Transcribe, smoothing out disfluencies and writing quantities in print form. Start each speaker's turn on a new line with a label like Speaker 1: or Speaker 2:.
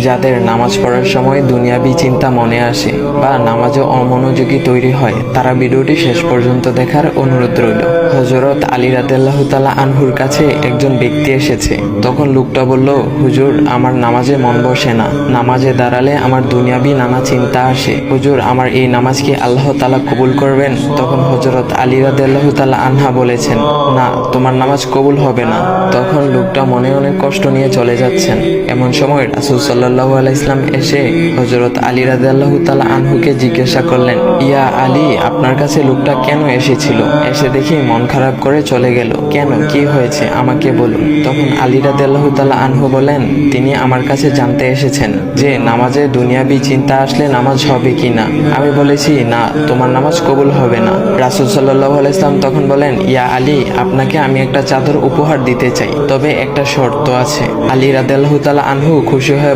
Speaker 1: যাদের নামাজ পড়ার সময় দুনিয়াবি চিন্তা মনে আসে বা নামাজে অমনোযোগী তৈরি হয়, তারা ভিডিওটি শেষ পর্যন্ত দেখার অনুরোধ রইল। হযরত আলী রাদিয়াল্লাহু তাআলা আনহুর কাছে একজন ব্যক্তি এসেছে। তখন লোকটা বলল, হুজুর, আমার নামাজে মন বসে না। নামাজে দাঁড়ালে আমার দুনিয়াবি নানা চিন্তা আসে। হুজুর, আমার এই নামাজ কি আল্লাহ তাআলা কবুল করবেন? তখন হযরত আলী রাদিয়াল্লাহু তাআলা আনহা বলেছেন, না, তোমার নামাজ কবুল হবে না। তখন লোকটা মনে অনেক কষ্ট নিয়ে চলে যাচ্ছেন। এমন সময় রাসূল সাল্লাল্লাহু আলাইহি ওয়াসাল্লাম এসে হযরত আলী রাদিয়াল্লাহু তাআলা আনহুকে জিজ্ঞাসা করলেন, ইয়া আলী, আপনার কাছে লোকটা কেন এসেছিল? এসে দেখি মন খারাপ করে চলে গেল। কেন, কি হয়েছে আমাকে বলুন। তখন আলী রাদিয়াল্লাহু তাআলা আনহু বলেন, তিনি আমার কাছে জানতে এসেছেন যে নামাজে দুনিয়াবি চিন্তা আসলে নামাজ হবে কিনা। আমি বলেছি, না, তোমার নামাজ কবুল হবে না। রাসূল সাল্লাল্লাহু আলাইহি ওয়াসাল্লাম তখন বলেন, ইয়া আলী, আপনাকে আমি একটা চাদর উপহার দিতে চাই, তবে একটা শর্ত আছে। আলী রাদিয়াল্লাহু তাআলা আনহু খুশি হয়ে